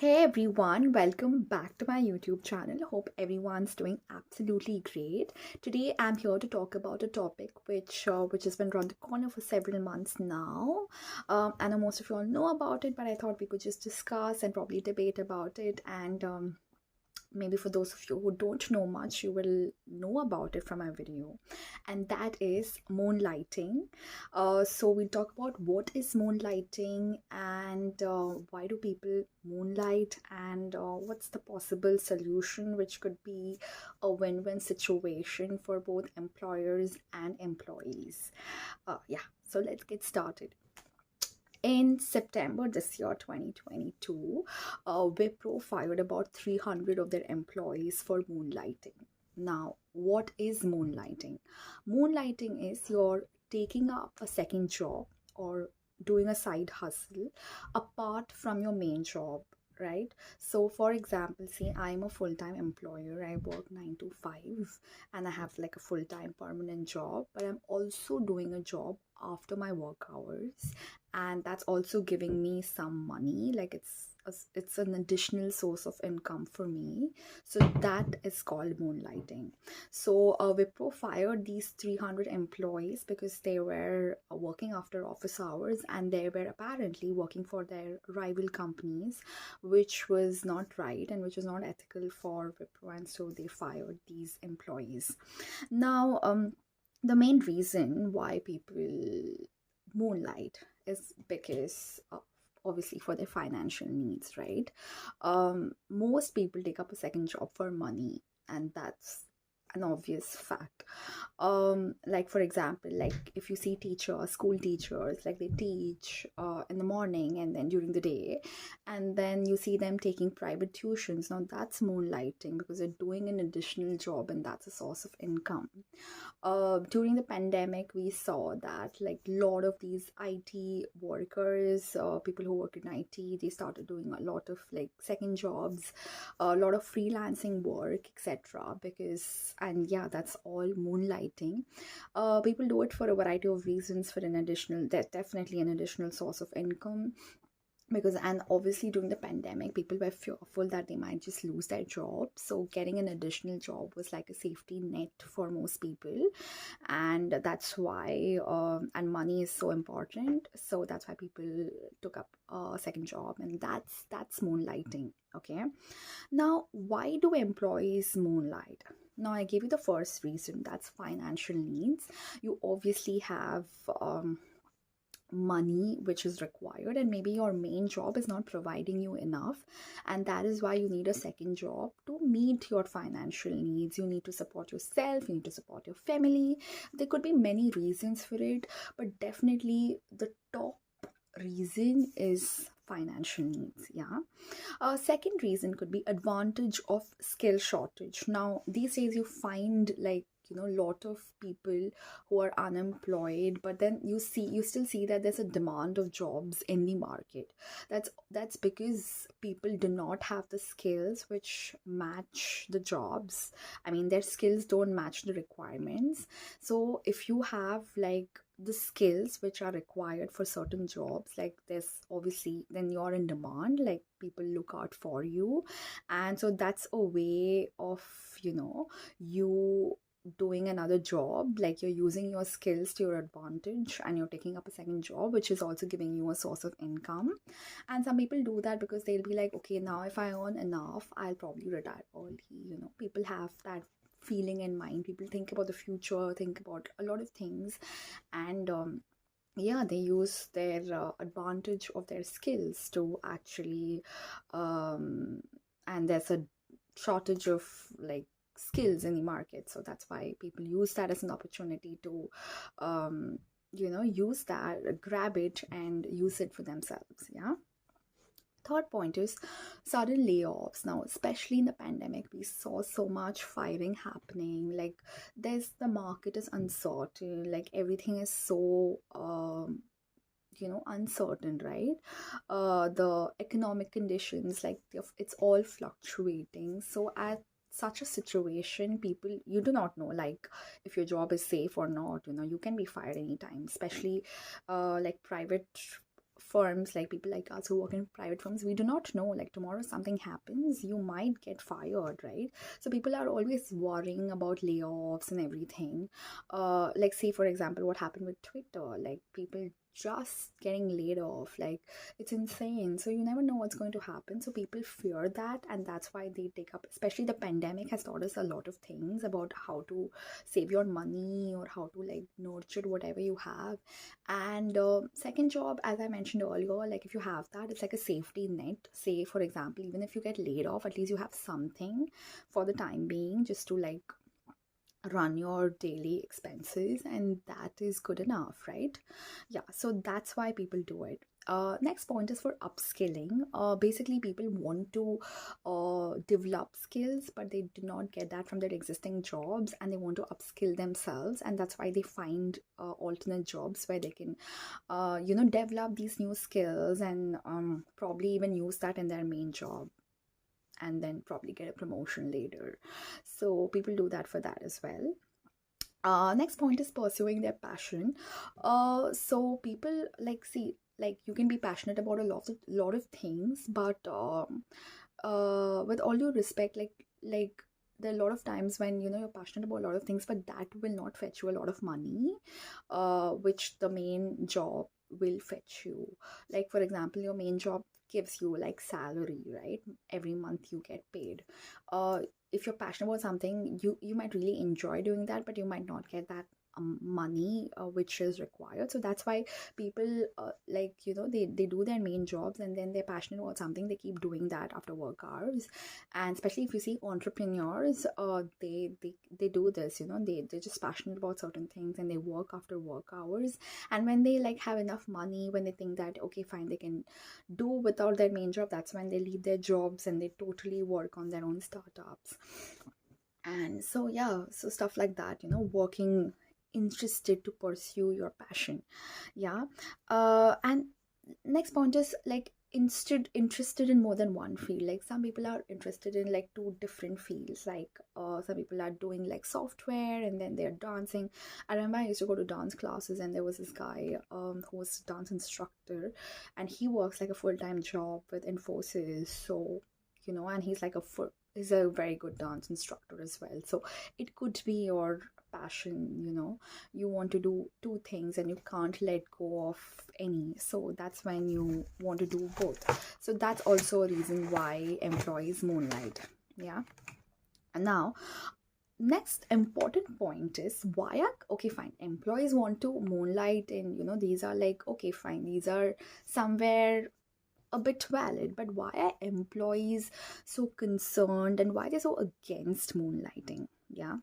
Hey everyone, welcome back to my YouTube channel. Hope everyone's doing absolutely great. Today I'm here to talk about a topic which has been around the corner for several months now. I know most of you all know about it, but I thought we could just discuss and probably debate about it and maybe for those of you who don't know much, you will know about it from my video, and that is moonlighting. So we'll talk about what is moonlighting and why do people moonlight, and what's the possible solution, which could be a win-win situation for both employers and employees. Yeah, so let's get started. In September this year, 2022, Wipro fired about 300 of their employees for moonlighting. Now, what is moonlighting? Moonlighting is you're taking up a second job or doing a side hustle apart from your main job, right? So, for example, see, I'm a full time employer, I work 9 to 5 and I have like a full time permanent job, but I'm also doing a job after my work hours, and that's also giving me some money, like it's an additional source of income for me. So that is called moonlighting. So Wipro fired these 300 employees because they were working after office hours, and they were apparently working for their rival companies, which was not right and which was not ethical for Wipro, and so they fired these employees. Now, the main reason why people moonlight is because obviously for their financial needs, right? Most people take up a second job for money, and that's an obvious fact. Like for example, like if you see teachers, school teachers, like they teach in the morning and then during the day, and then you see them taking private tuitions. Now that's moonlighting because they're doing an additional job, and that's a source of income. During the pandemic, we saw that like a lot of these IT workers, people who work in IT, they started doing a lot of like second jobs, a lot of freelancing work, etc. Because, and yeah, that's all moonlighting. People do it for a variety of reasons, for an additional, that's definitely an additional source of income. Because, and obviously during the pandemic, people were fearful that they might just lose their job, so getting an additional job was like a safety net for most people. And that's why and money is so important, so that's why people took up a second job, and that's moonlighting. Okay, now why do employees moonlight? Now I gave you the first reason, that's financial needs. You obviously have money which is required, and maybe your main job is not providing you enough, and that is why you need a second job to meet your financial needs. You need to support yourself, you need to support your family. There could be many reasons for it, but definitely the top reason is financial needs. Yeah. A second reason could be advantage of skill shortage. Now these days you find like, you know, a lot of people who are unemployed, but then you still see that there's a demand of jobs in the market. That's because people do not have the skills which match the jobs. I mean, their skills don't match the requirements. So if you have like the skills which are required for certain jobs, like there's obviously, then you're in demand, like people look out for you. And so that's a way of, you know, you doing another job, like you're using your skills to your advantage, and you're taking up a second job which is also giving you a source of income. And some people do that because they'll be like, okay, now if I earn enough, I'll probably retire early. You know, people have that feeling in mind. People think about the future, think about a lot of things, and yeah, they use their advantage of their skills to actually and there's a shortage of like skills in the market, so that's why people use that as an opportunity to use that, grab it and use it for themselves. Yeah. Third point is sudden layoffs. Now, especially in the pandemic, we saw so much firing happening. Like, the market is uncertain. Like, everything is so, uncertain, right? The economic conditions, like, it's all fluctuating. So, at such a situation, people, you do not know like if your job is safe or not. You know, you can be fired anytime, especially like private firms, like people like us who work in private firms, we do not know, like tomorrow something happens, you might get fired, right? So people are always worrying about layoffs and everything. Like say for example what happened with Twitter, like people just getting laid off, like it's insane. So you never know what's going to happen, so people fear that, and that's why they take up, especially the pandemic has taught us a lot of things about how to save your money or how to like nurture whatever you have. And second job, as I mentioned earlier, like if you have that, it's like a safety net. Say for example, even if you get laid off, at least you have something for the time being just to like run your daily expenses, and that is good enough, right? Yeah, so that's why people do it. Next point is for upskilling. Basically people want to develop skills, but they do not get that from their existing jobs, and they want to upskill themselves, and that's why they find alternate jobs where they can develop these new skills, and probably even use that in their main job, and then probably get a promotion later. So people do that for that as well. Next point is pursuing their passion. So people like see, like you can be passionate about a lot of things, but with all due respect, like there are a lot of times when you're passionate about a lot of things, but that will not fetch you a lot of money, which the main job will fetch you. Like for example, your main job gives you like salary, right? Every month you get paid. If you're passionate about something, you might really enjoy doing that, but you might not get that money which is required. So that's why people they do their main jobs, and then they're passionate about something, they keep doing that after work hours. And especially if you see entrepreneurs, they do this, they're just passionate about certain things, and they work after work hours. And when they like have enough money, when they think that okay fine, they can do without their main job, that's when they leave their jobs and they totally work on their own startups. And so yeah, so stuff like that, working interested to pursue your passion. Yeah. And next point is like interested in more than one field. Like some people are interested in like two different fields, like some people are doing like software, and then they're dancing. I remember I used to go to dance classes, and there was this guy who was a dance instructor, and he works like a full-time job with Infosys. So and he's a very good dance instructor as well. So it could be your passion. You want to do two things and you can't let go of any, so that's when you want to do both. So that's also a reason why employees moonlight. Yeah. And now next important point is why are okay fine, employees want to moonlight, and these are like okay fine, these are somewhere a bit valid, but why are employees so concerned, and why they're so against moonlighting? Yeah.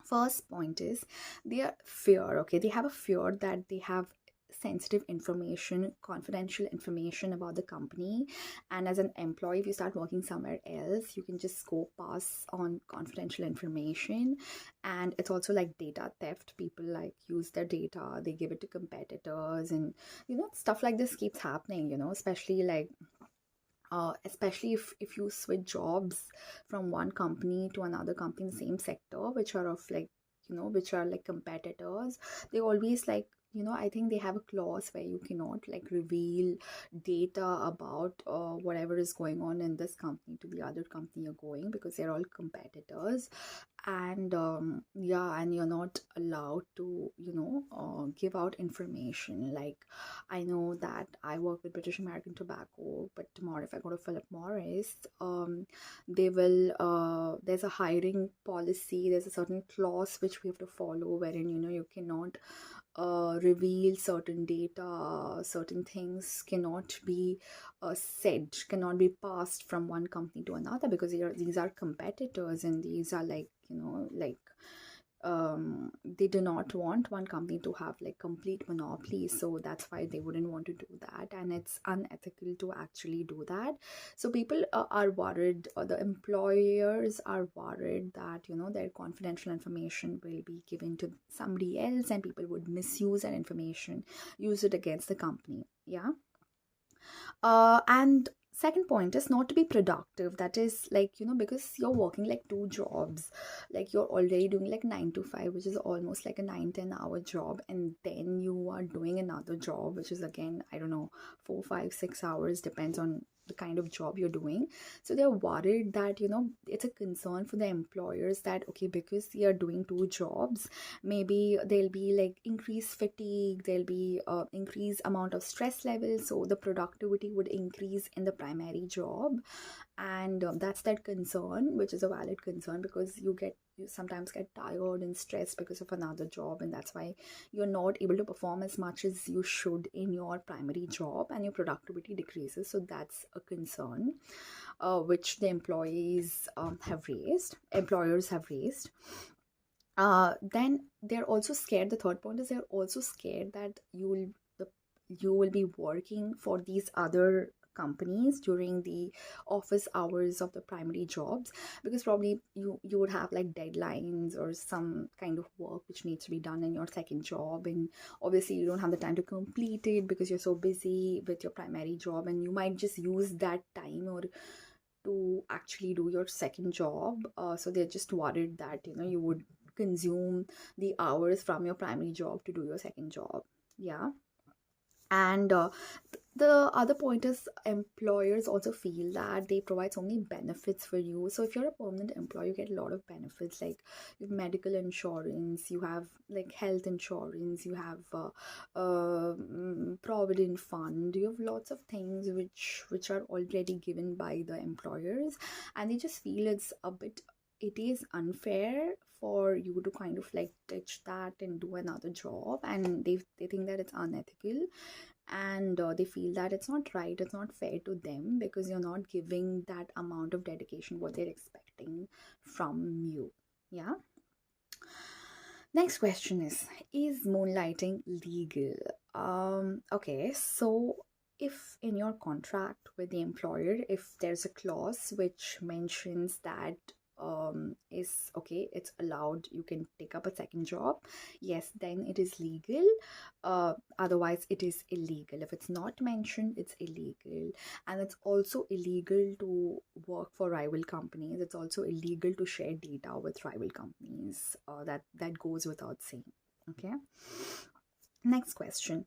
First point is their fear. Okay, they have a fear that they have sensitive information, confidential information about the company, and as an employee, if you start working somewhere else, you can just go pass on confidential information. And it's also like data theft. People like use their data, they give it to competitors, and stuff like this keeps happening, especially like especially if you switch jobs from one company to another company in the same sector, which are of like which are like competitors. They always like I think they have a clause where you cannot like reveal data about whatever is going on in this company to the other company you're going, because they're all competitors. And yeah, and you're not allowed to give out information. Like I know that I work with British American Tobacco, but tomorrow if I go to Philip Morris, they will there's a hiring policy, there's a certain clause which we have to follow, wherein you cannot reveal certain data, certain things cannot be said, cannot be passed from one company to another, because these are competitors, and these are like like they do not want one company to have like complete monopoly. So that's why they wouldn't want to do that, and it's unethical to actually do that. So people are worried, or the employers are worried that their confidential information will be given to somebody else, and people would misuse that information, use it against the company. Yeah. And Second point is not to be productive. That is like, because you're working like two jobs, like you're already doing like 9 to 5, which is almost like a 9-10 hour job, and then you are doing another job, which is again, I don't know, 4, 5, 6 hours, depends on the kind of job you're doing. So they're worried that, it's a concern for the employers that, okay, because you're doing two jobs, maybe there'll be like increased fatigue, there'll be increased amount of stress levels, so the productivity would increase in the primary job. And that's that concern, which is a valid concern, because you sometimes get tired and stressed because of another job, and that's why you're not able to perform as much as you should in your primary job, and your productivity decreases. So that's a concern, which the employers have raised. Then they're also scared. The third point is they're also scared that the you will be working for these other companies during the office hours of the primary jobs, because probably you would have like deadlines or some kind of work which needs to be done in your second job, and obviously you don't have the time to complete it because you're so busy with your primary job, and you might just use that time or to actually do your second job. So they're just worried that you would consume the hours from your primary job to do your second job. Yeah. And the other point is employers also feel that they provide so many benefits for you. So if you're a permanent employee, you get a lot of benefits, like you have medical insurance, you have like health insurance, you have provident fund, you have lots of things which are already given by the employers, and they just feel it is unfair for you to kind of like ditch that and do another job, and they think that it's unethical, and they feel that it's not right, it's not fair to them, because you're not giving that amount of dedication what they're expecting from you. Yeah. Next question is moonlighting legal? Okay, so if in your contract with the employer, if there's a clause which mentions that is okay, it's allowed, you can take up a second job, yes, then it is legal. Otherwise it is illegal. If it's not mentioned, it's illegal. And it's also illegal to work for rival companies. It's also illegal to share data with rival companies. That goes without saying. Okay. Next question,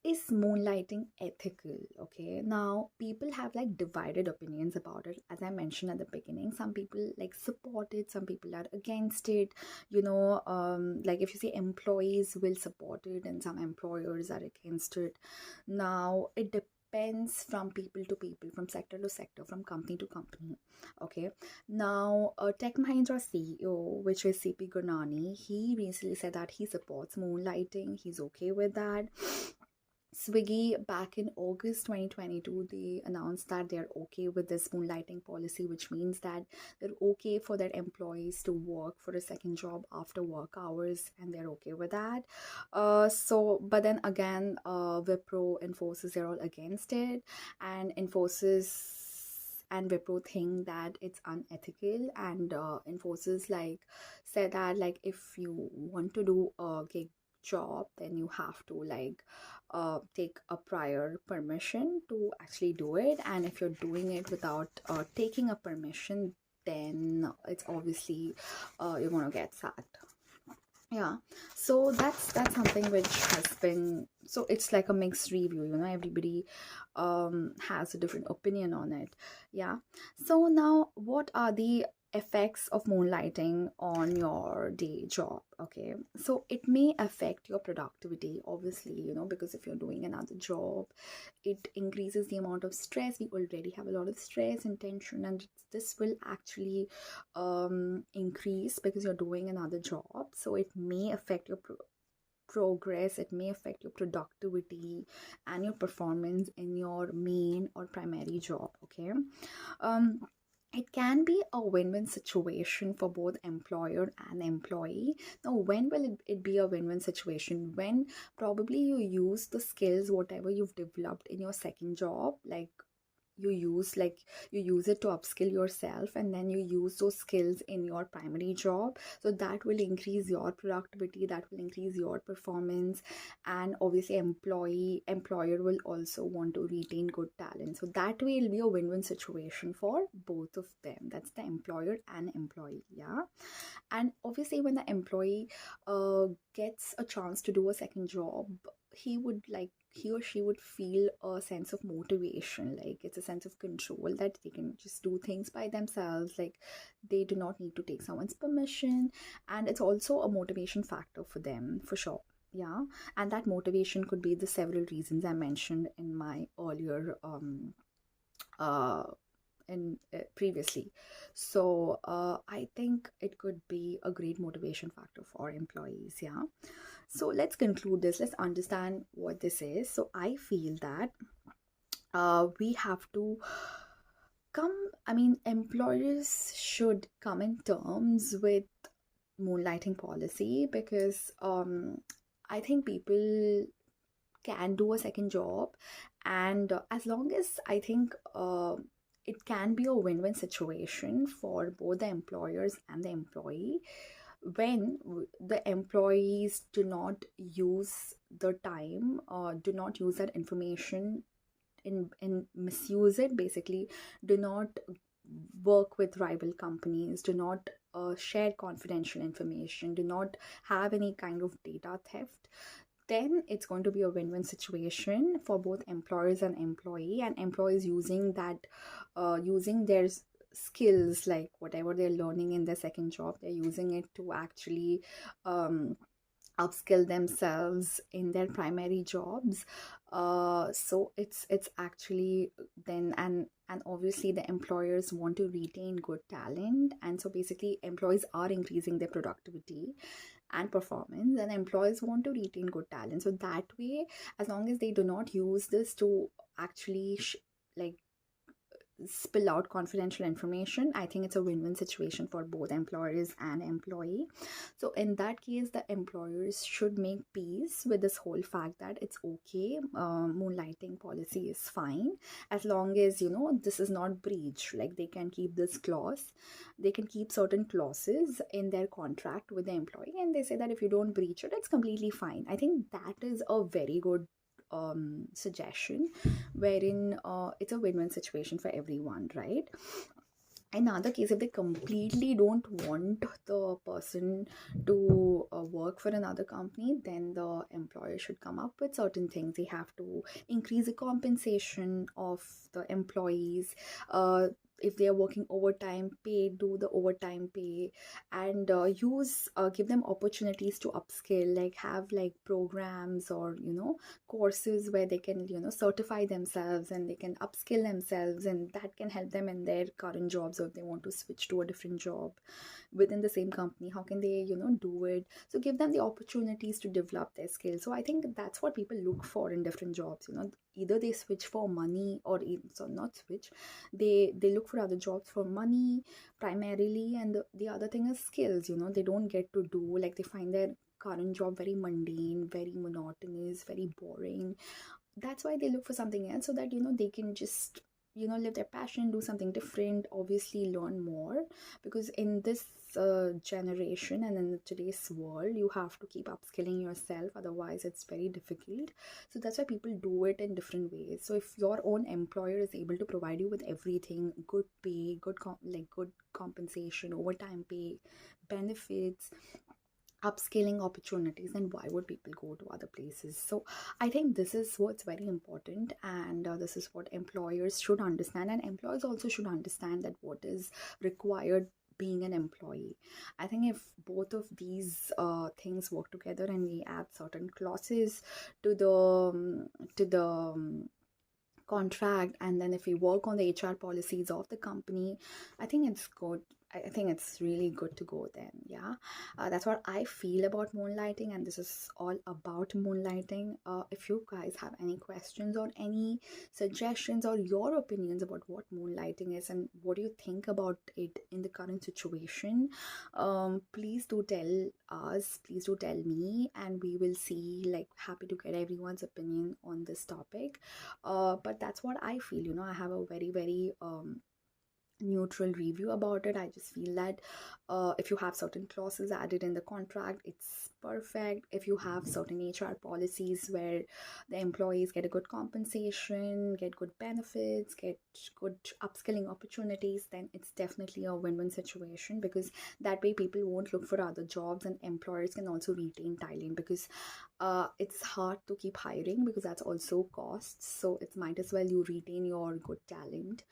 is moonlighting ethical? Okay, now people have like divided opinions about it. As I mentioned at the beginning, some people like support it, some people are against it. Like if you say employees will support it and some employers are against it. Now it depends from people to people, from sector to sector, from company to company. Okay, now Tech Mahindra CEO, which is CP Gurnani, he recently said that he supports moonlighting, he's okay with that. Swiggy, back in August 2022, they announced that they're okay with this moonlighting policy, which means that they're okay for their employees to work for a second job after work hours, and they're okay with that. But then again, Wipro, Infosys, they're all against it, and Infosys and Wipro think that it's unethical, and Infosys like said that like if you want to do a gig job, then you have to like take a prior permission to actually do it, and if you're doing it without taking a permission, then it's obviously you're gonna get sacked. Yeah, so that's something which has been, so it's like a mixed review, everybody has a different opinion on it. Yeah. So now, what are the effects of moonlighting on your day job? Okay, so it may affect your productivity, obviously, because if you're doing another job, it increases the amount of stress. We already have a lot of stress and tension, and this will actually increase because you're doing another job. So it may affect your progress, it may affect your productivity and your performance in your main or primary job. Okay. um it can be a win-win situation for both employer and employee. Now, when will it be a win-win situation? When probably you use the skills whatever you've developed in your second job, like you use, like you use it to upskill yourself, and then you use those skills in your primary job, so that will increase your productivity, that will increase your performance, and obviously employer will also want to retain good talent, so that way it'll be a win-win situation for both of them. That's the employer and employee. Yeah. And obviously when the employee gets a chance to do a second job, he or she would feel a sense of motivation, like it's a sense of control, that they can just do things by themselves, like they do not need to take someone's permission, and it's also a motivation factor for them for sure. Yeah. And that motivation could be the several reasons I mentioned in my earlier uh in previously. So I think it could be a great motivation factor for employees. Yeah. So let's conclude this, let's understand what this is. So I feel that we have to employers should come in terms with moonlighting policy, because I think people can do a second job, and as long as I think it can be a win-win situation for both the employers and the employee, when the employees do not use the time or do not use that information in misuse it, basically do not work with rival companies, do not share confidential information, do not have any kind of data theft, then it's going to be a win-win situation for both employers and employee, and employees using that using their skills, like whatever they're learning in their second job, they're using it to actually upskill themselves in their primary jobs. So it's actually then, and obviously the employers want to retain good talent, and so basically employees are increasing their productivity and performance, and employees want to retain good talent, so that way, as long as they do not use this to actually like spill out confidential information, I think it's a win-win situation for both employers and employee. So in that case, the employers should make peace with this whole fact that it's okay, moonlighting policy is fine, as long as this is not breached. Like they can keep this clause, they can keep certain clauses in their contract with the employee, and they say that if you don't breach it, it's completely fine. I think that is a very good suggestion, wherein it's a win-win situation for everyone, right? In other case, if they completely don't want the person to work for another company, then the employer should come up with certain things. They have to increase the compensation of the employees. If they are working overtime, do the overtime pay, and give them opportunities to upskill, like have like programs or courses where they can certify themselves and they can upskill themselves, and that can help them in their current jobs, or if they want to switch to a different job within the same company, how can they do it. So give them the opportunities to develop their skills. So I think that's what people look for in different jobs. Either they switch for money, or so not switch, they look for other jobs for money primarily, and the other thing is skills. They don't get to do, like they find their current job very mundane, very monotonous, very boring. That's why they look for something else, so that they can just live their passion, do something different, obviously learn more, because in this generation and in today's world, you have to keep upskilling yourself, otherwise it's very difficult. So that's why people do it in different ways. So if your own employer is able to provide you with everything, good pay, good compensation, overtime pay, benefits, upscaling opportunities, then why would people go to other places? So I think this is what's very important, and this is what employers should understand, and employers also should understand that what is required being an employee. I think if both of these things work together, and we add certain clauses to the contract, and then if we work on the HR policies of the company, I think it's good. I think it's really good to go then. Yeah, that's what I feel about moonlighting, and this is all about moonlighting. If you guys have any questions or any suggestions or your opinions about what moonlighting is and what do you think about it in the current situation, please do tell us, please do tell me, and we will see. Like, happy to get everyone's opinion on this topic. But that's what I feel. I have a very neutral review about it. I just feel that if you have certain clauses added in the contract, it's perfect. If you have certain HR policies where the employees get a good compensation, get good benefits, get good upskilling opportunities, then it's definitely a win-win situation, because that way people won't look for other jobs and employers can also retain talent, because it's hard to keep hiring because that's also costs. So it might as well you retain your good talent,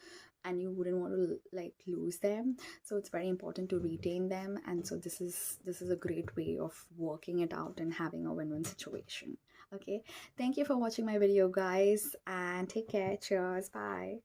and you wouldn't want to like lose them. So it's very important to retain them, and so this is a great way of working it out and having a win-win situation. Okay, thank you for watching my video, guys, and take care. Cheers. Bye.